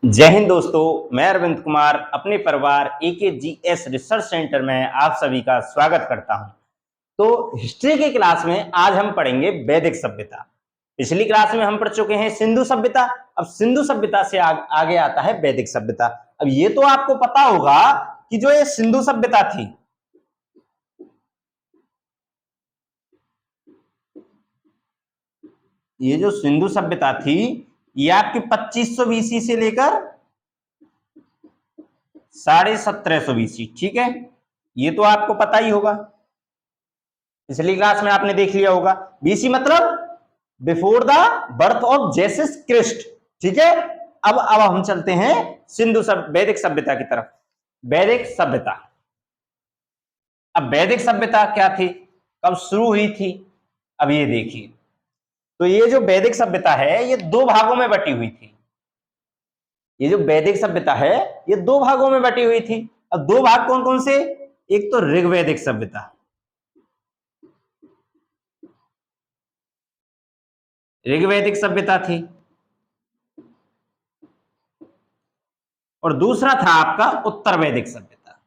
जय हिंद दोस्तों, मैं अरविंद कुमार अपने परिवार AKGS रिसर्च सेंटर में आप सभी का स्वागत करता हूं। तो हिस्ट्री की क्लास में आज हम पढ़ेंगे वैदिक सभ्यता। पिछली क्लास में हम पढ़ चुके हैं सिंधु सभ्यता। अब सिंधु सभ्यता से आगे आता है वैदिक सभ्यता। अब ये तो आपको पता होगा कि जो ये सिंधु सभ्यता थी, ये जो सिंधु सभ्यता थी, ये आपकी 2500 BC से लेकर 1750 BC, ठीक है। ये तो आपको पता ही होगा, पिछली क्लास में आपने देख लिया होगा। BC मतलब before the birth of Jesus Christ, ठीक है। अब हम चलते हैं वैदिक सभ्यता की तरफ। वैदिक सभ्यता, अब वैदिक सभ्यता क्या थी, कब शुरू हुई थी, अब ये देखिए। तो ये जो वैदिक सभ्यता है ये दो भागों में बटी हुई थी। ये जो वैदिक सभ्यता है ये दो भागों में बटी हुई थी। अब दो भाग कौन कौन से? एक तो ऋग्वैदिक सभ्यता, ऋग्वैदिक सभ्यता थी, और दूसरा था आपका उत्तर वैदिक सभ्यता।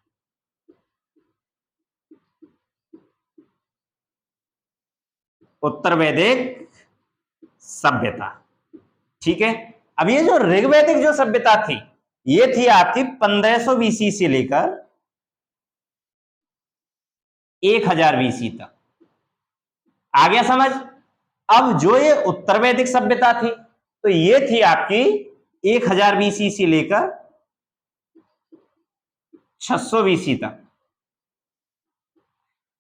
उत्तर वैदिक सभ्यता, ठीक है। अब ये जो ऋग्वैदिक जो सभ्यता थी ये थी आपकी 1500 BC से लेकर 1000 BC तक। आ गया समझ? अब जो ये उत्तर वैदिक सभ्यता थी तो ये थी आपकी 1000 BC से लेकर 600 BC तक,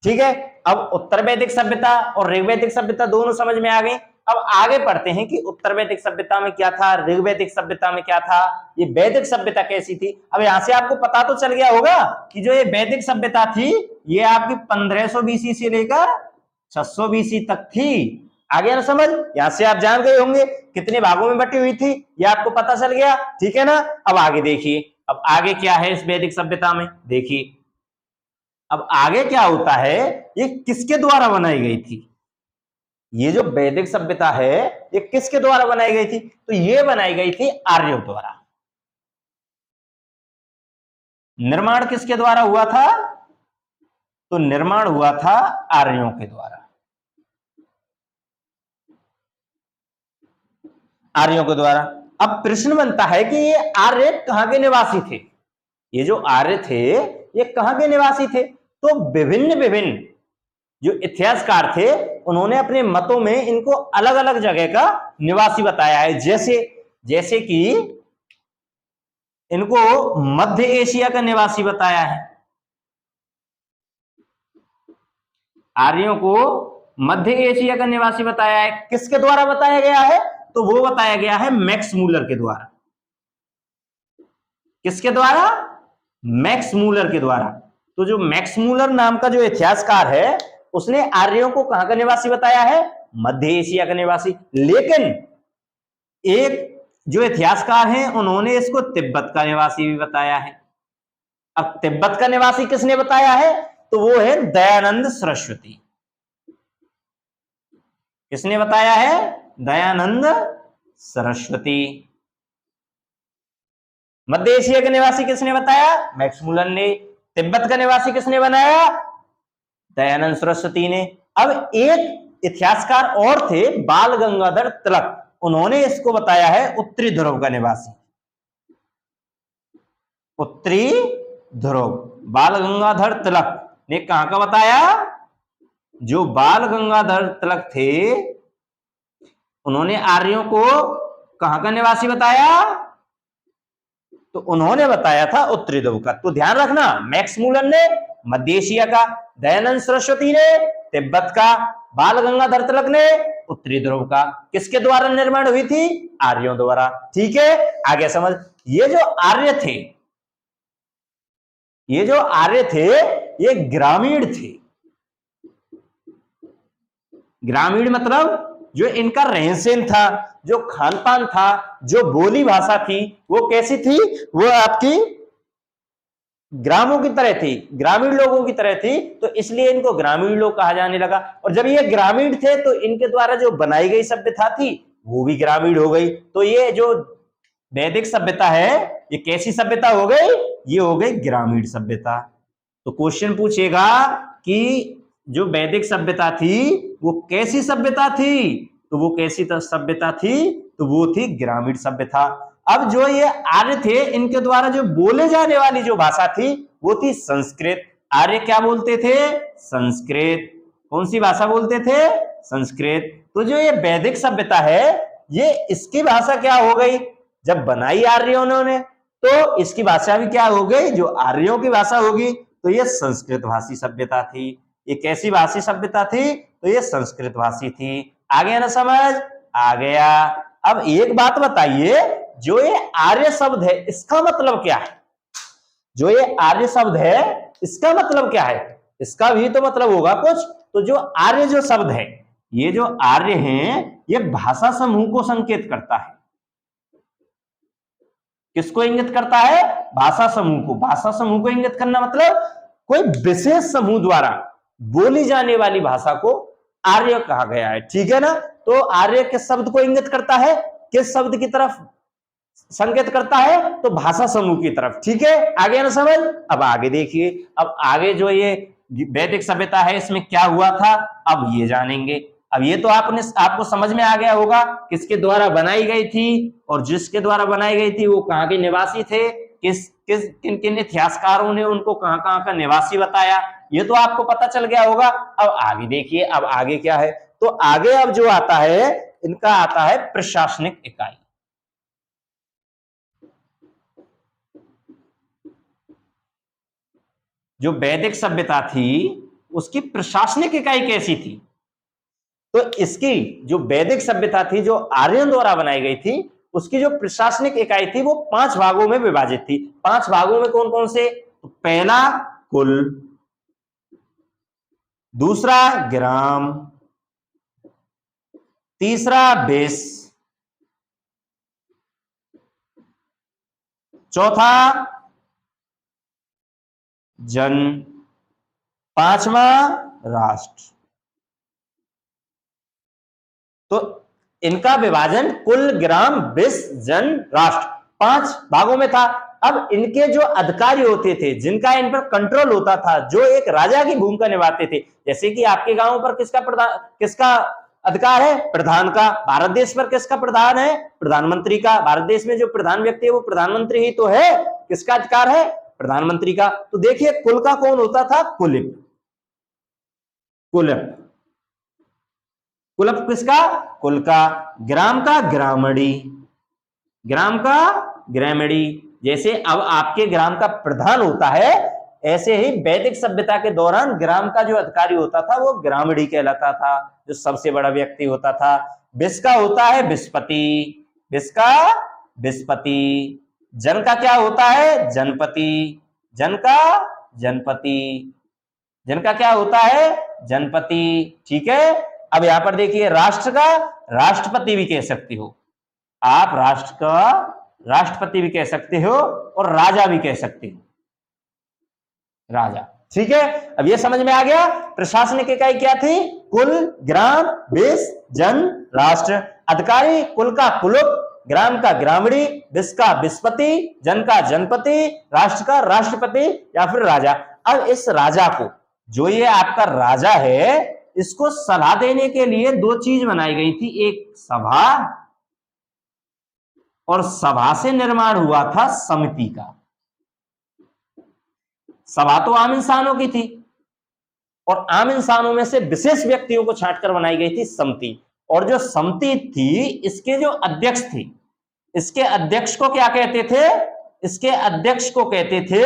ठीक है। अब उत्तर वैदिक सभ्यता और ऋग्वैदिक सभ्यता दोनों समझ में आ गई। अब आगे पढ़ते हैं कि उत्तर वैदिक सभ्यता में क्या था, ऋग्वैदिक सभ्यता में क्या था, ये वैदिक सभ्यता कैसी थी। अब यहां से आपको पता तो चल गया होगा कि जो ये वैदिक सभ्यता थी ये आपकी 1500 BC से लेकर 600 BC तक थी। आ गया ना समझ? यहां से आप जान गए होंगे कितने भागों में बटी हुई थी, ये आपको पता चल गया, ठीक है ना। अब आगे देखिए, अब आगे क्या है इस वैदिक सभ्यता में, देखिए अब आगे क्या होता है, ये किसके द्वारा बनाई गई थी। ये जो वैदिक सभ्यता है ये किसके द्वारा बनाई गई थी? तो ये बनाई गई थी आर्यों द्वारा। निर्माण किसके द्वारा हुआ था? तो निर्माण हुआ था आर्यों के द्वारा, आर्यों के द्वारा। अब प्रश्न बनता है कि ये आर्य कहां के निवासी थे? ये जो आर्य थे ये कहां के निवासी थे? तो विभिन्न विभिन्न जो इतिहासकार थे उन्होंने अपने मतों में इनको अलग अलग जगह का निवासी बताया है। जैसे कि इनको मध्य एशिया का निवासी बताया है, आर्यों को मध्य एशिया का निवासी बताया है। किसके द्वारा बताया गया है? तो वो बताया गया है मैक्स मूलर के द्वारा। किसके द्वारा? मैक्स मूलर के द्वारा। तो जो मैक्स मूलर नाम का जो इतिहासकार है उसने आर्यों को कहां का निवासी बताया है? मध्य एशिया का निवासी। लेकिन एक जो इतिहासकार हैं उन्होंने इसको तिब्बत का निवासी भी बताया है। अब तिब्बत का निवासी किसने बताया है? तो वो है दयानंद सरस्वती। किसने बताया है? दयानंद सरस्वती। मध्य एशिया का निवासी किसने बताया? मैक्स मूलर ने। तिब्बत का निवासी किसने बनाया? दयानंद सरस्वती ने। अब एक इतिहासकार और थे बाल गंगाधर तिलक, उन्होंने इसको बताया है उत्तरी ध्रुव का निवासी। उत्तरी ध्रुव बाल गंगाधर तिलक ने कहां का बताया? जो बाल गंगाधर तिलक थे उन्होंने आर्यों को कहां का निवासी बताया? तो उन्होंने बताया था उत्तरी ध्रुव का। तो ध्यान रखना, मैक्स मूलर ने मध्य एशिया का, दयानंद सरस्वती ने तिब्बत का, बाल गंगाधर तिलक ने उत्तरी ध्रुव का। किसके द्वारा निर्माण हुई थी? आर्यों द्वारा, ठीक है। आगे समझ, ये जो आर्य थे, ये जो आर्य थे ये ग्रामीण थे। ग्रामीण मतलब जो इनका रहन सहन था, जो खान पान था, जो बोली भाषा थी, वो कैसी थी? वो आपकी ग्रामों की तरह थी, ग्रामीण लोगों की तरह थी। तो इसलिए इनको ग्रामीण लोग कहा जाने लगा। और जब ये ग्रामीण थे तो इनके द्वारा जो बनाई गई सभ्यता थी वो भी ग्रामीण हो गई। तो ये जो वैदिक सभ्यता है, ये कैसी सभ्यता हो गई? ये हो गई ग्रामीण सभ्यता। तो क्वेश्चन पूछेगा कि जो वैदिक सभ्यता थी वो कैसी सभ्यता थी? तो वो कैसी सभ्यता थी? तो वो थी ग्रामीण सभ्यता। अब जो ये आर्य थे, इनके द्वारा जो बोले जाने वाली जो भाषा थी वो थी संस्कृत। आर्य क्या बोलते थे? संस्कृत। कौन सी भाषा बोलते थे? संस्कृत। तो जो ये वैदिक सभ्यता है, ये इसकी भाषा क्या हो गई? जब बनाई आर्यों ने तो इसकी भाषा भी क्या हो गई? जो आर्यों की भाषा होगी। तो ये संस्कृत भाषी सभ्यता थी। ये कैसी भाषी सभ्यता थी? तो ये संस्कृत भाषी थी। आ गया ना समझ? आ गया। अब एक बात बताइए, जो ये आर्य शब्द है इसका मतलब क्या है? जो ये आर्य शब्द है इसका मतलब क्या है? इसका भी तो मतलब होगा कुछ। तो जो आर्य जो शब्द है, ये जो आर्य हैं, ये भाषा समूह को संकेत करता है। किसको इंगित करता है? भाषा समूह को। भाषा समूह को इंगित करना मतलब कोई विशेष समूह द्वारा बोली जाने वाली भाषा को आर्य कहा गया है। ठीक है ना? तो आर्य किस शब्द को इंगित करता है? किस शब्द की तरफ संकेत करता है? तो भाषा समूह की तरफ। ठीक है, आगे ना समझ? अब आगे देखिए, अब आगे जो ये वैदिक सभ्यता है इसमें क्या हुआ था, अब ये जानेंगे। अब ये तो आपको समझ में आ गया होगा किसके द्वारा बनाई गई थी, और जिसके द्वारा बनाई गई थी वो कहाँ के निवासी थे, किन किन इतिहासकारों ने उनको कहाँ का निवासी बताया, ये तो आपको पता चल गया होगा। अब आगे देखिए, अब आगे क्या है? तो आगे अब जो आता है, इनका आता है प्रशासनिक इकाई। जो वैदिक सभ्यता थी उसकी प्रशासनिक इकाई कैसी थी? तो इसकी जो वैदिक सभ्यता थी, जो आर्यों द्वारा बनाई गई थी, उसकी जो प्रशासनिक इकाई थी वो 5 भागों में विभाजित थी। 5 भागों में कौन कौन से? तो पहला कुल, दूसरा ग्राम, तीसरा बेस, चौथा जन, पांचवा राष्ट्र। तो इनका विभाजन कुल, ग्राम, बेस, जन, राष्ट्र 5 भागों में था। अब इनके जो अधिकारी होते थे, जिनका इन पर कंट्रोल होता था, जो एक राजा की भूमिका निभाते थे, जैसे कि आपके गांव पर किसका अधिकार है? प्रधान का। भारत देश पर किसका प्रधान है? प्रधानमंत्री का। भारत देश में जो प्रधान व्यक्ति है वो प्रधानमंत्री ही तो है। किसका अधिकार है? प्रधानमंत्री का। तो देखिए, कुल का कौन होता था? कुलिप। कुलिप। कुलप किसका? कुल का। ग्राम का ग्रामणी। ग्राम का ग्रामणी। जैसे अब आपके ग्राम का प्रधान होता है, ऐसे ही वैदिक सभ्यता के दौरान ग्राम का जो अधिकारी होता था वो ग्रामणी कहलाता था, जो सबसे बड़ा व्यक्ति होता था। विस का होता है विस्पति। विस का विस्पति। जन का क्या होता है? जनपति। जन का जनपति। जन का क्या होता है? जनपति। ठीक है। अब यहां पर देखिए, राष्ट्र का राष्ट्रपति भी कह सकते हो आप। राष्ट्र का राष्ट्रपति भी कह सकते हो और राजा भी कह सकते हो, राजा। ठीक है, अब ये समझ में आ गया। प्रशासनिक इकाई क्या थी? कुल, ग्राम, बेस, जन, राष्ट्र। अधिकारी कुल का कुलुप, ग्राम का ग्रामणी, विस का विस्पति, जन का जनपति, राष्ट्र का राष्ट्रपति या फिर राजा। अब इस राजा को, जो ये आपका राजा है, इसको सलाह देने के लिए 2 चीज बनाई गई थी, एक सभा, और सभा से निर्माण हुआ था समिति का। सभा तो आम इंसानों की थी, और आम इंसानों में से विशेष व्यक्तियों को छांटकर बनाई गई थी समिति। और जो समिति थी, इसके जो अध्यक्ष थे, इसके अध्यक्ष को क्या कहते थे? इसके अध्यक्ष को कहते थे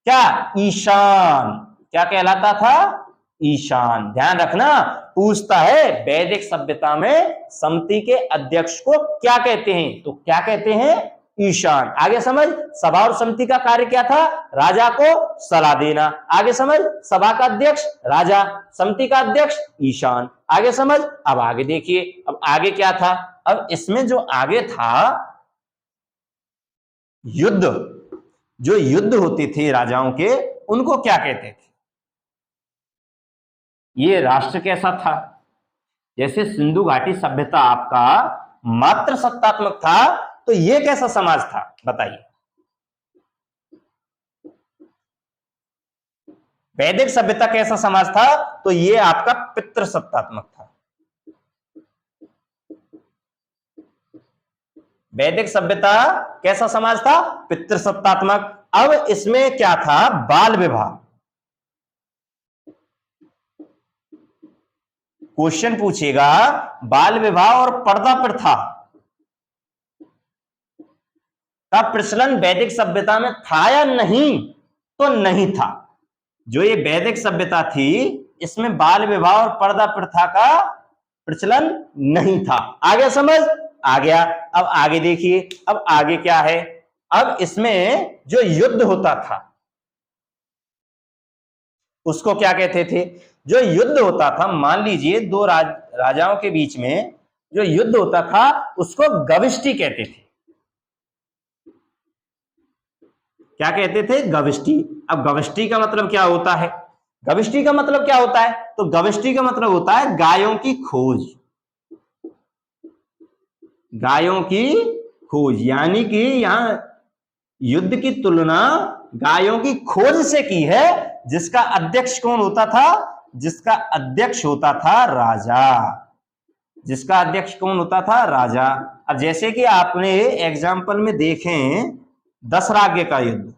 क्या? ईशान। क्या कहलाता था? ईशान। ध्यान रखना, पूछता है वैदिक सभ्यता में समिति के अध्यक्ष को क्या कहते हैं? तो क्या कहते हैं? ईशान। आगे समझ। सभा और समिति का कार्य क्या था? राजा को सलाह देना। आगे समझ। सभा का अध्यक्ष राजा, समिति का अध्यक्ष ईशान। आगे समझ। अब आगे देखिए, अब आगे क्या था? अब इसमें जो आगे था, युद्ध, जो युद्ध होते थे राजाओं के, उनको क्या कहते थे? ये राष्ट्र कैसा था? जैसे सिंधु घाटी सभ्यता आपका मात्र सत्तात्मक था, तो ये कैसा समाज था बताइए। वैदिक सभ्यता कैसा समाज था, तो ये आपका पितृसत्तात्मक था। वैदिक सभ्यता कैसा समाज था, पितृसत्तात्मक। अब इसमें क्या था, बाल विवाह। क्वेश्चन पूछेगा बाल विवाह और पर्दा प्रथा का प्रचलन वैदिक सभ्यता में था या नहीं, तो नहीं था। जो ये वैदिक सभ्यता थी इसमें बाल विवाह और पर्दा प्रथा का प्रचलन नहीं था। आ गया समझ, आ गया। अब आगे देखिए, अब आगे क्या है, अब इसमें जो युद्ध होता था उसको क्या कहते थे, जो युद्ध होता था, मान लीजिए दो राजाओं के बीच में जो युद्ध होता था उसको गविष्टि कहते थे। क्या कहते थे, गविष्टि। अब गविष्टि का मतलब क्या होता है, गविष्टि का मतलब क्या होता है, तो गविष्टि का मतलब होता है गायों की खोज। गायों की खोज, यानी कि यहां युद्ध की तुलना गायों की खोज से की है, जिसका अध्यक्ष कौन होता था, जिसका अध्यक्ष होता था राजा। जिसका अध्यक्ष कौन होता था, राजा। अब जैसे कि आपने एग्जाम्पल में देखें दशराज्य का युद्ध,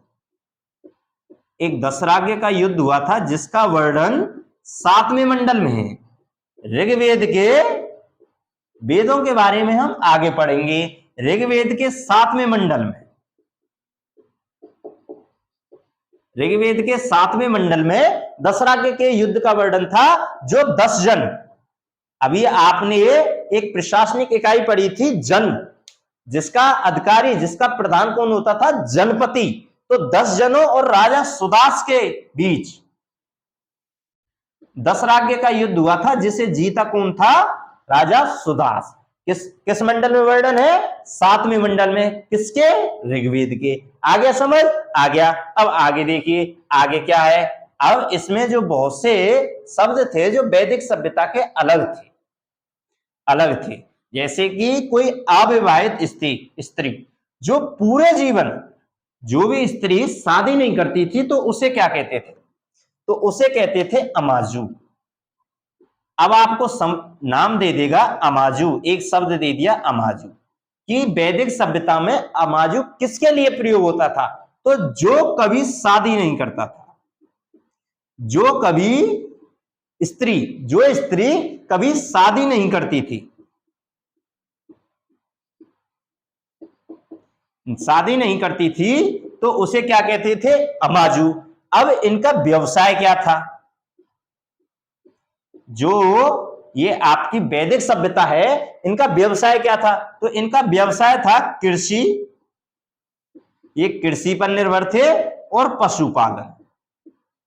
एक दशराज्य का युद्ध हुआ था जिसका वर्णन 7वें मंडल में है। ऋग्वेद के वेदों के बारे में हम आगे पढ़ेंगे। ऋग्वेद के 7वें मंडल में, ऋग्वेद के 7वें मंडल में दशराज्य के युद्ध का वर्णन था, जो 10 जन, अभी आपने एक प्रशासनिक इकाई पढ़ी थी जन, जिसका अधिकारी, जिसका प्रधान कौन होता था, जनपति। तो 10 जनों और राजा सुदास के बीच दशराज्य का युद्ध हुआ था, जिसे जीता कौन था, राजा सुदास। किस मंडल में वर्णन है, 7वें मंडल में, किसके, ऋग्वेद के। आ गया समझ, आ गया। अब आगे देखिए, आगे क्या है, अब इसमें जो बहुत से शब्द थे जो वैदिक सभ्यता के अलग थे, जैसे कि कोई अविवाहित स्त्री जो पूरे जीवन, जो भी स्त्री शादी नहीं करती थी तो उसे क्या कहते थे, तो उसे कहते थे अमाजू। अब आपको नाम दे देगा अमाजू, एक शब्द दे दिया अमाजू, कि वैदिक सभ्यता में अमाजू किसके लिए प्रयोग होता था, तो जो कभी शादी नहीं करता था, जो स्त्री कभी शादी नहीं करती थी, शादी नहीं करती थी, तो उसे क्या कहते थे, अमाजू। अब इनका व्यवसाय क्या था, जो ये आपकी वैदिक सभ्यता है, इनका व्यवसाय क्या था, तो इनका व्यवसाय था कृषि, ये कृषि पर निर्भर थे, और पशुपालन।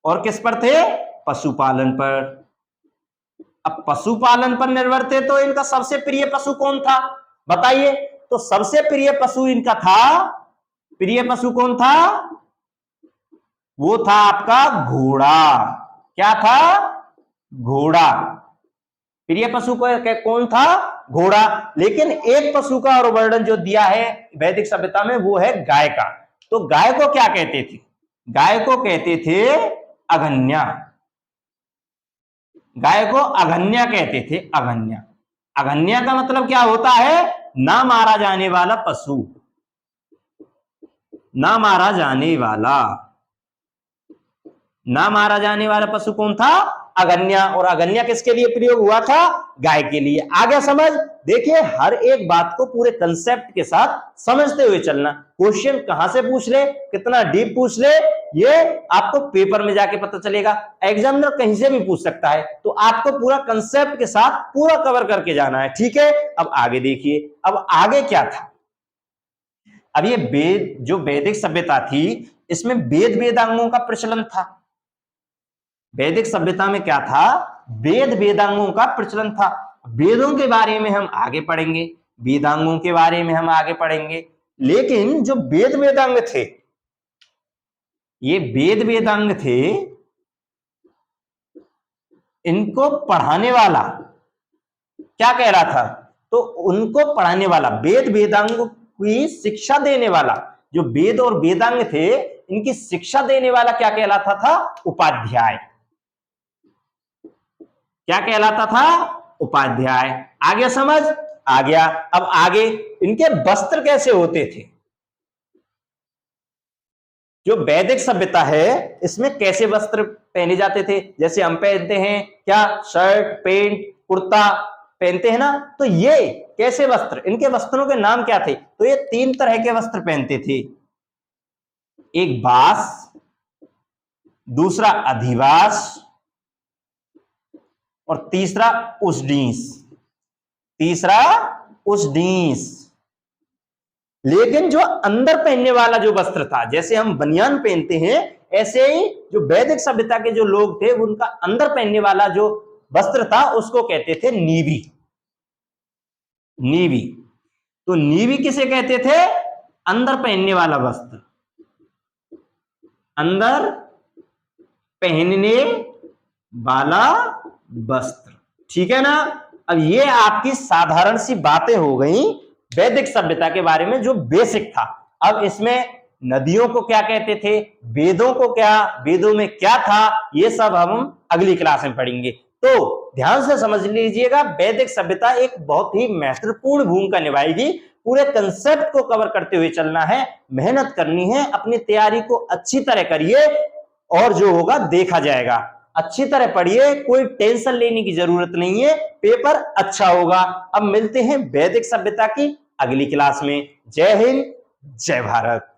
और किस पर थे, पशुपालन पर। अब पशुपालन पर निर्भर थे, तो इनका सबसे प्रिय पशु कौन था बताइए, तो सबसे प्रिय पशु इनका था, प्रिय पशु कौन था, वो था आपका घोड़ा। क्या था, घोड़ा। प्रिय पशु कौन था, घोड़ा। लेकिन एक पशु का और वर्णन जो दिया है वैदिक सभ्यता में, वो है गाय का। तो गाय को क्या कहते थे, गाय को कहते थे अगन्या। गाय को अगन्या कहते थे, अगन्या। अगन्या का मतलब क्या होता है, ना मारा जाने वाला पशु, ना मारा जाने वाला। ना मारा जाने वाला पशु कौन था, अगन्या। और अगन्या किसके लिए प्रयोग हुआ था, गाय के लिए। आ गया समझ। देखिए हर एक बात को पूरे कंसेप्ट के साथ समझते हुए चलना। क्वेश्चन कहां से पूछ ले, कितना डीप पूछ ले, ये आपको पेपर में जाके पता चलेगा। एग्जामिनर कहीं से भी पूछ सकता है, तो आपको पूरा कंसेप्ट के साथ पूरा कवर करके जाना है, ठीक है। अब आगे देखिए, अब आगे क्या था, अब ये वेद, जो वैदिक सभ्यता थी, इसमें वेदांगों का प्रचलन था। वैदिक सभ्यता में क्या था, वेदांगों का प्रचलन था। वेदों के बारे में हम आगे पढ़ेंगे, वेदांगों के बारे में हम आगे पढ़ेंगे। लेकिन जो वेदांग थे, ये वेदांग थे, इनको पढ़ाने वाला क्या कह रहा था, तो उनको पढ़ाने वाला, वेदांग की शिक्षा देने वाला, जो वेद और वेदांग थे इनकी शिक्षा देने वाला क्या कहलाता था? उपाध्याय। क्या कहलाता था? उपाध्याय। आ गया समझ? आ गया। अब आगे इनके वस्त्र कैसे होते थे? जो वैदिक सभ्यता है इसमें कैसे वस्त्र पहने जाते थे? जैसे हम पहनते हैं क्या, शर्ट पैंट कुर्ता पहनते हैं ना, तो ये कैसे वस्त्र, इनके वस्त्रों के नाम क्या थे? तो ये 3 तरह के वस्त्र पहनते थे। एक बास, दूसरा अधिवास और तीसरा उष्णीस। तीसरा उष्णीस। लेकिन जो अंदर पहनने वाला जो वस्त्र था, जैसे हम बनियान पहनते हैं, ऐसे ही जो वैदिक सभ्यता के जो लोग थे उनका अंदर पहनने वाला जो वस्त्र था उसको कहते थे नीवी। नीवी। तो नीवी किसे कहते थे? अंदर पहनने वाला वस्त्र। अंदर पहनने वाला वस्त्र। ठीक है ना? अब ये आपकी साधारण सी बातें हो गई वैदिक सभ्यता के बारे में जो बेसिक था। अब इसमें नदियों को क्या कहते थे, वेदों को क्या, वेदों में क्या था, ये सब हम अगली क्लास में पढ़ेंगे। तो ध्यान से समझ लीजिएगा, वैदिक सभ्यता एक बहुत ही महत्वपूर्ण भूमिका निभाएगी। पूरे कंसेप्ट को कवर करते हुए चलना है, मेहनत करनी है, अपनी तैयारी को अच्छी तरह करिए और जो होगा देखा जाएगा। अच्छी तरह पढ़िए, कोई टेंशन लेने की जरूरत नहीं है, पेपर अच्छा होगा। अब मिलते हैं वैदिक सभ्यता की अगली क्लास में। जय हिंद, जय भारत।